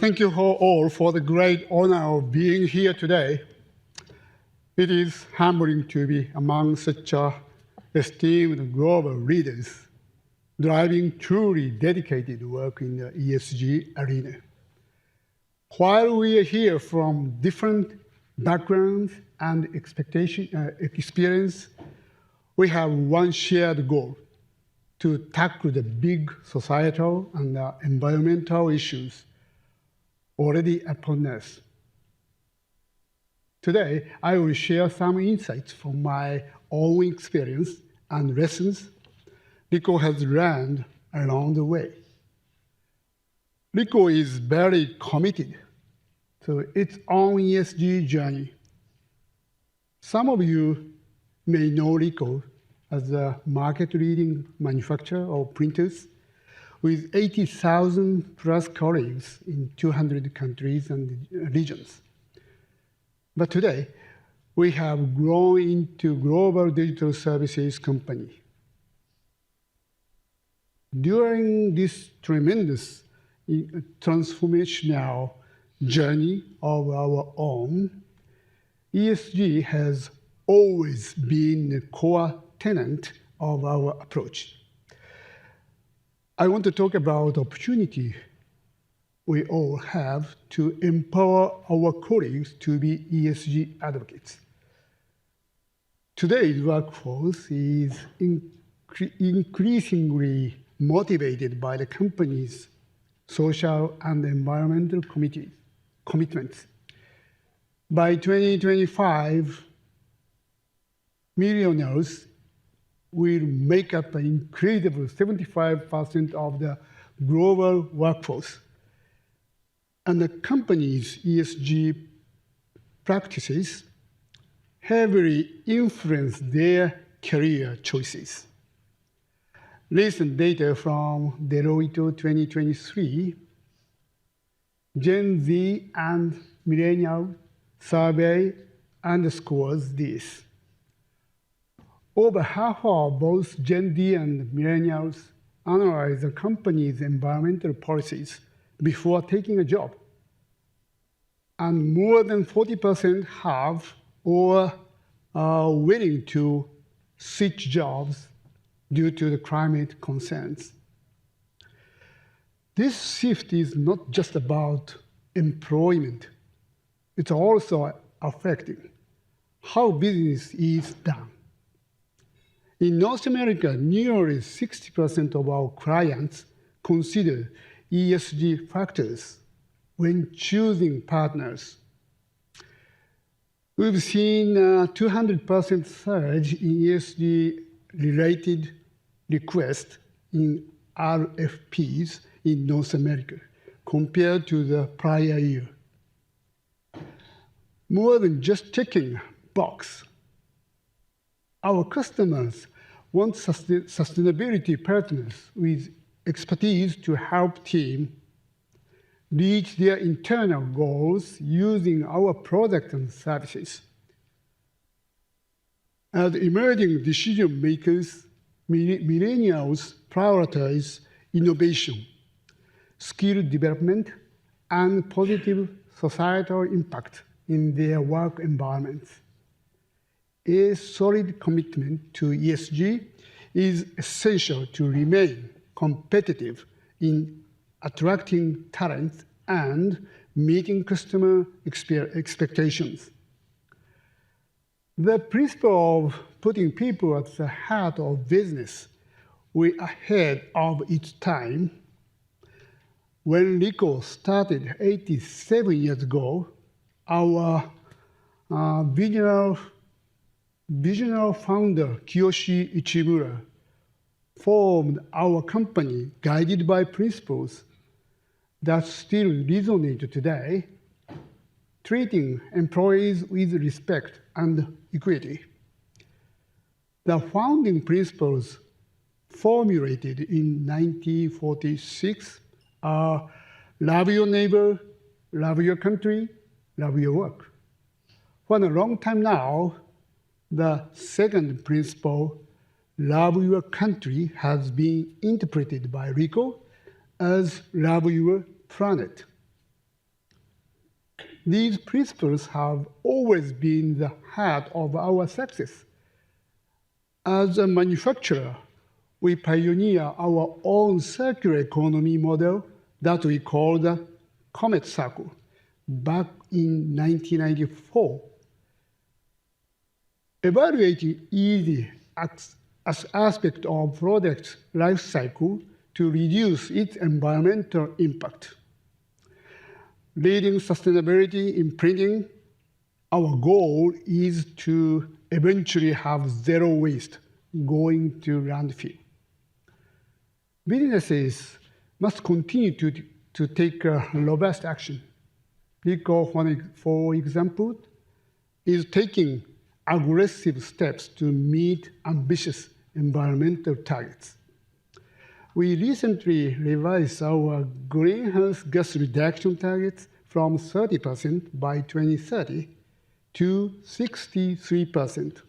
Thank you all for the great honor of being here today. It is humbling to be among such esteemed global leaders driving truly dedicated work in the ESG arena. While we are here from different backgrounds and experience, we have one shared goal: to tackle the big societal and environmental issues already upon us. Today, I will share some insights from my own experience and lessons Ricoh has learned along the way. Ricoh is very committed to its own ESG journey. Some of you may know Ricoh as a market-leading manufacturer of printers with 80,000 plus colleagues in 200 countries and regions. But today, we have grown into a global digital services company. During this tremendous transformational journey of our own, ESG has always been the core tenet of our approach. I want to talk about the opportunity we all have to empower our colleagues to be ESG advocates. Today's workforce is increasingly motivated by the company's social and environmental commitments. By 2025, millionaires will make up an incredible 75% of the global workforce. And the company's ESG practices heavily influence their career choices. Recent data from the Reuters 2023 Gen Z and Millennial survey underscores this. Over half of both Gen Z and Millennials analyze the company's environmental policies before taking a job. And more than 40% have or are willing to switch jobs due to the climate concerns. This shift is not just about employment. It's also affecting how business is done. In North America, nearly 60% of our clients consider ESG factors when choosing partners. We've seen a 200% surge in ESG-related requests in RFPs in North America compared to the prior year. More than just checking a box, our customers want sustainability partners with expertise to help teams reach their internal goals using our products and services. As emerging decision makers, millennials prioritize innovation, skill development, and positive societal impact in their work environments. A solid commitment to ESG is essential to remain competitive in attracting talent and meeting customer expectations. The principle of putting people at the heart of business was ahead of its time. When Ricoh started 87 years ago, our visionary founder, Kiyoshi Ichimura, formed our company guided by principles that still resonate today, treating employees with respect and equity. The founding principles formulated in 1946 are love your neighbor, love your country, love your work. For a long time now, the second principle, love your country, has been interpreted by Ricoh as love your planet. These principles have always been the heart of our success. As a manufacturer, we pioneer our own circular economy model that we call the Comet Circle back in 1994. Evaluating easy as aspect of product life cycle to reduce its environmental impact. Leading sustainability in printing, our goal is to eventually have zero waste going to landfill. Businesses must continue to take robust action. Ricoh, for example, is taking aggressive steps to meet ambitious environmental targets. We recently revised our greenhouse gas reduction targets from 30% by 2030 to 63%,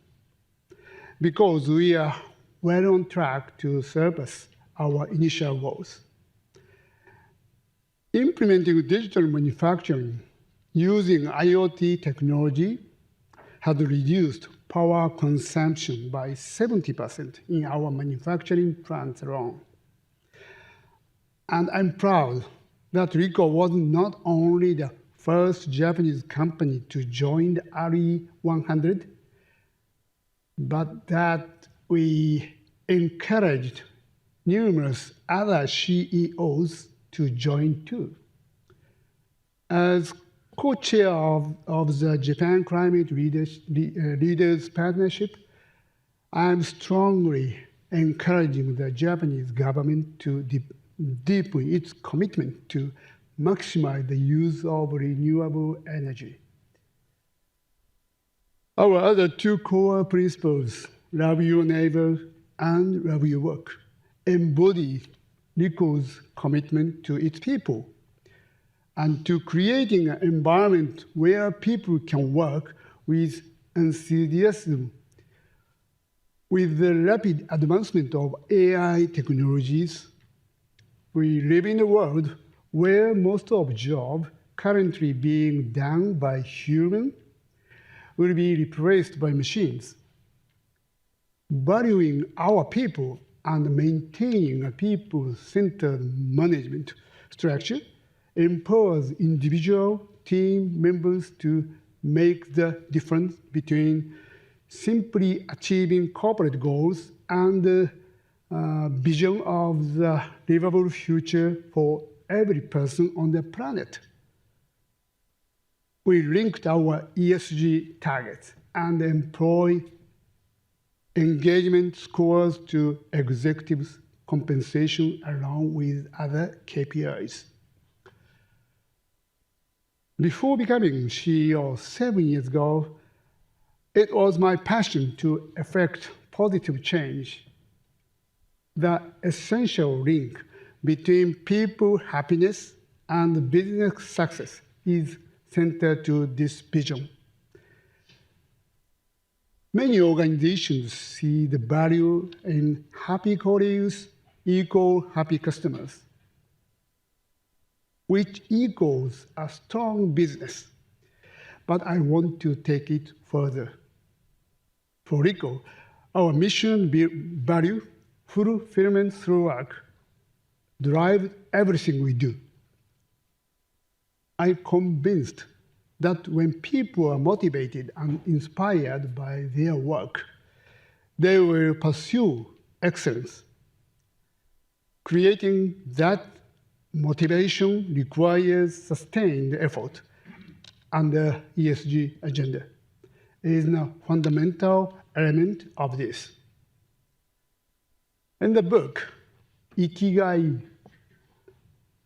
because we are well on track to surpass our initial goals. Implementing digital manufacturing using IoT technology has reduced power consumption by 70% in our manufacturing plants alone. And I'm proud that Ricoh was not only the first Japanese company to join the RE100, but that we encouraged numerous other CEOs to join too. As co-chair of the Japan Climate Leaders Partnership, I'm strongly encouraging the Japanese government to deepen its commitment to maximize the use of renewable energy. Our other two core principles, love your neighbor and love your work, embody Ricoh's commitment to its people and to creating an environment where people can work with enthusiasm. With the rapid advancement of AI technologies, we live in a world where most of jobs currently being done by humans will be replaced by machines. Valuing our people and maintaining a people-centered management structure empowers individual team members to make the difference between simply achieving corporate goals and the vision of the livable future for every person on the planet. We linked our ESG targets and employee engagement scores to executives' compensation along with other KPIs. Before becoming CEO 7 years ago, it was my passion to effect positive change. The essential link between people happiness and business success is centered to this vision. Many organizations see the value in happy colleagues equal happy customers, which equals a strong business. But I want to take it further. For Ricoh, our mission value, fulfillment through work, drives everything we do. I'm convinced that when people are motivated and inspired by their work, they will pursue excellence. Creating that motivation requires sustained effort, and the ESG agenda is a fundamental element of this. In the book, Ikigai,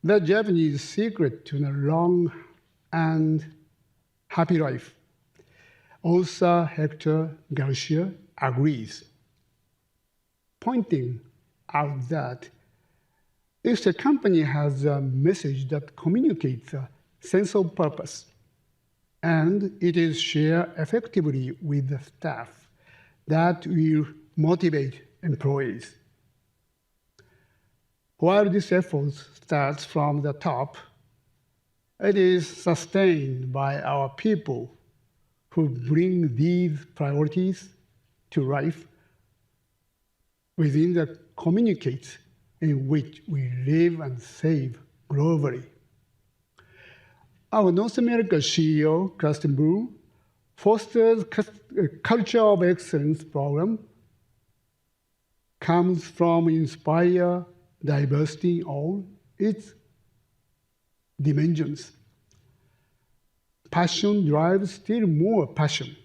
the Japanese secret to a long and happy life, author Hector Garcia agrees, pointing out that if the company has a message that communicates a sense of purpose, and it is shared effectively with the staff, that will motivate employees. While this effort starts from the top, It is sustained by our people who bring these priorities to life within the communities in which we live and save globally. Our North America CEO, Kirsten Bloom, fosters a culture of excellence program comes from inspire diversity in all its dimensions. Passion drives still more passion,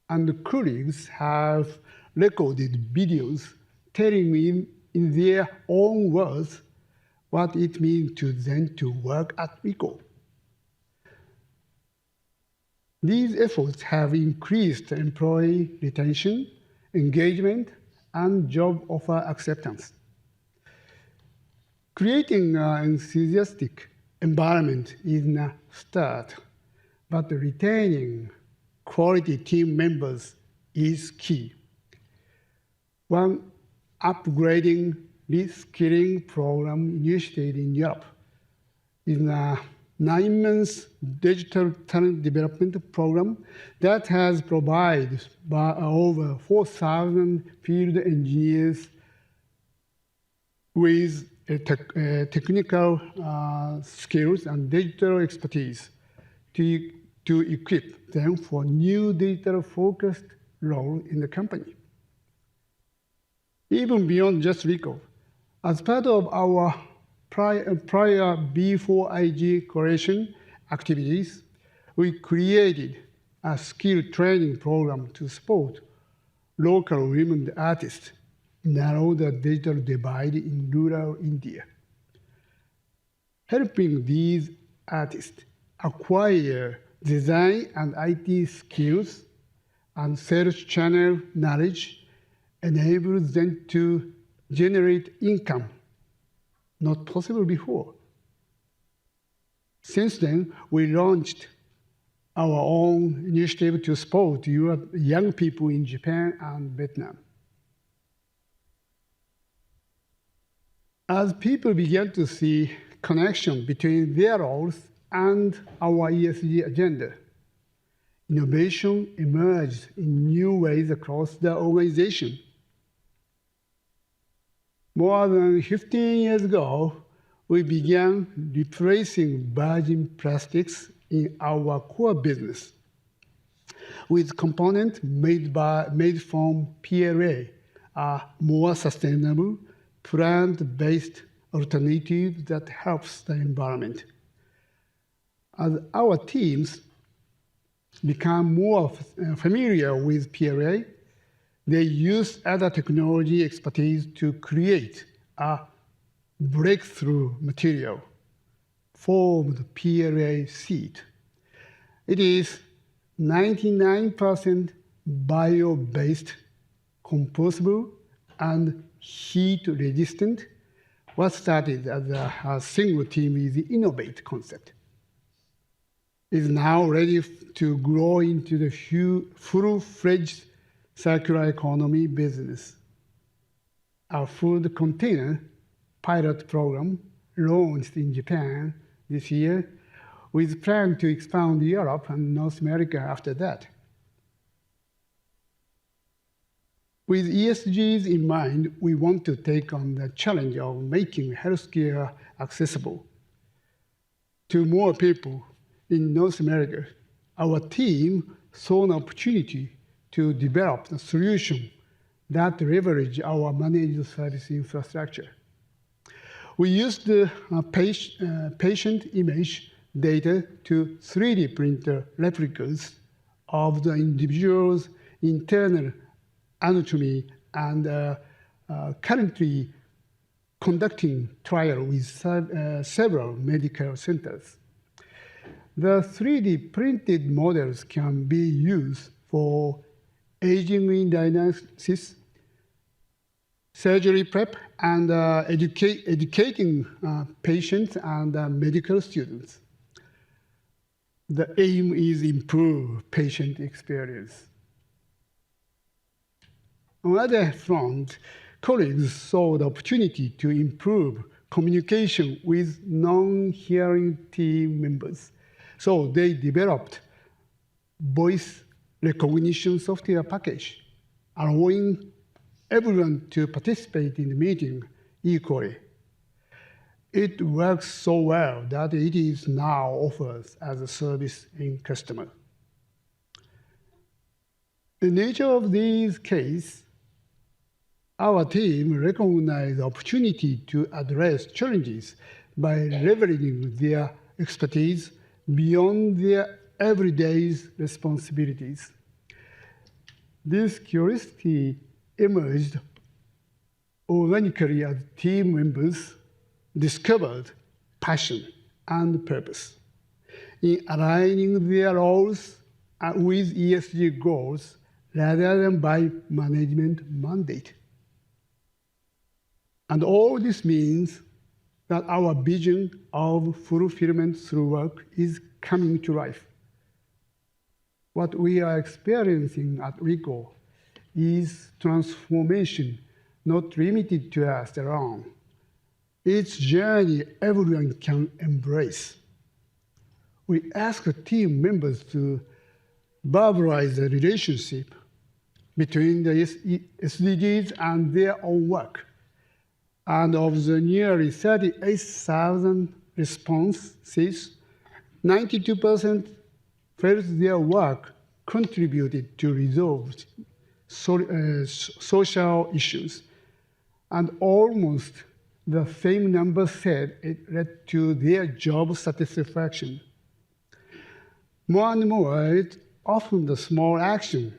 and the colleagues have recorded videos telling me in their own words what it means to them to work at Ricoh. These efforts have increased employee retention, engagement, and job offer acceptance. Creating an enthusiastic environment is a start, but retaining quality team members is key. One upgrading reskilling program initiated in Europe is a 9-month digital talent development program that has provided over 4,000 field engineers with technical skills and digital expertise to equip them for new digital-focused role in the company. Even beyond just Ricoh, as part of our prior B4IG coalition activities, we created a skill training program to support local women artists narrow the digital divide in rural India. Helping these artists acquire design and IT skills and sales channel knowledge enables them to generate income not possible before. Since then, we launched our own initiative to support young people in Japan and Vietnam. As people began to see connection between their roles and our ESG agenda, innovation emerged in new ways across the organization. More than 15 years ago, we began replacing virgin plastics in our core business with components made from PLA, a more sustainable, plant-based alternative that helps the environment. As our teams become more familiar with PLA, they use other technology expertise to create a breakthrough material, formed PLA seed. It is 99% bio-based, compostable, and heat-resistant. What started as a single team with the Innovate concept is now ready to grow into the full-fledged circular economy business. Our food container pilot program launched in Japan this year with plan to expand Europe and North America after that. With ESGs in mind, we want to take on the challenge of making healthcare accessible to more people in North America. Our team saw an opportunity to develop a solution that leverage our managed service infrastructure. We used the patient image data to 3D printer replicas of the individual's internal anatomy and currently conducting trial with several medical centers. The 3D printed models can be used for aging in diagnosis, surgery prep, and educating patients and medical students. The aim is improve patient experience. On the other front, colleagues saw the opportunity to improve communication with non-hearing team members. So they developed voice recognition software package, allowing everyone to participate in the meeting equally. It works so well that it is now offered as a service in customer. The nature of these cases, our team recognized the opportunity to address challenges by leveraging their expertise beyond their everyday responsibilities. This curiosity emerged organically as team members discovered passion and purpose in aligning their roles with ESG goals rather than by management mandate. And all this means that our vision of fulfillment through work is coming to life. What we are experiencing at Ricoh is transformation not limited to us alone. It's a journey everyone can embrace. We ask team members to verbalize the relationship between the SDGs and their own work. And of the nearly 38,000 responses, 92% felt their work contributed to resolve social issues. And almost the same number said it led to their job satisfaction. More and more, it's often the small action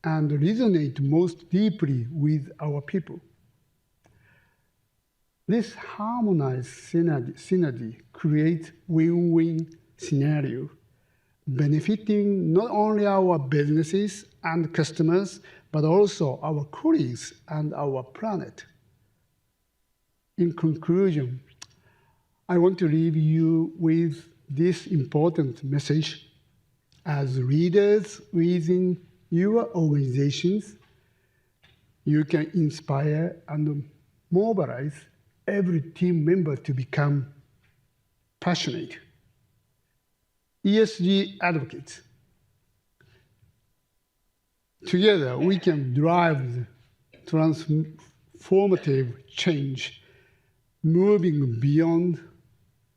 and resonate most deeply with our people. This harmonized synergy creates win-win scenario, benefiting not only our businesses and customers, but also our colleagues and our planet. In conclusion, I want to leave you with this important message. As leaders within your organizations, you can inspire and mobilize every team member to become passionate. ESG advocates. Together, we can drive transformative change, moving beyond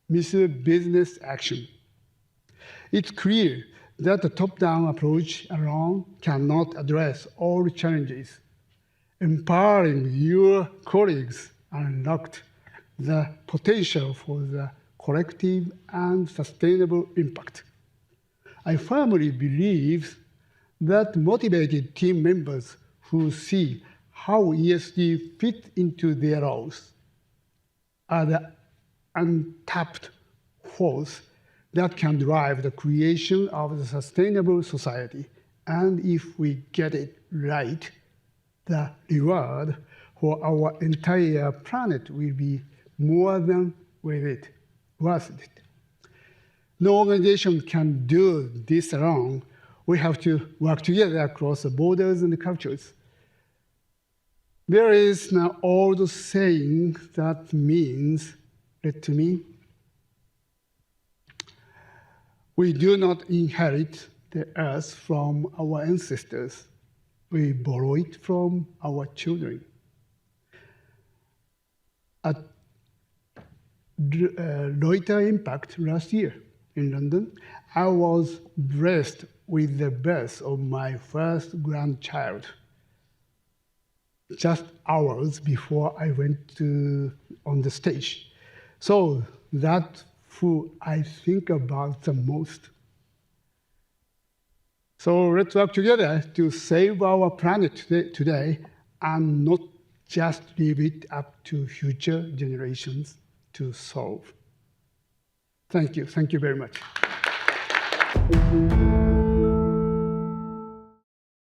mere business action. It's clear that the top-down approach alone cannot address all challenges. Empowering your colleagues unlocked the potential for the collective and sustainable impact. I firmly believe that motivated team members who see how ESG fit into their roles are the untapped force that can drive the creation of a sustainable society. And if we get it right, the reward for our entire planet will be more than worth it. No organization can do this alone. We have to work together across the borders and the cultures. There is an old saying that means, to me, we do not inherit the earth from our ancestors. We borrow it from our children. At Reuters Impact last year in London, I was blessed with the birth of my first grandchild, just hours before I went on the stage. So that's who I think about the most. So let's work together to save our planet today and not just leave it up to future generations to solve. Thank you very much.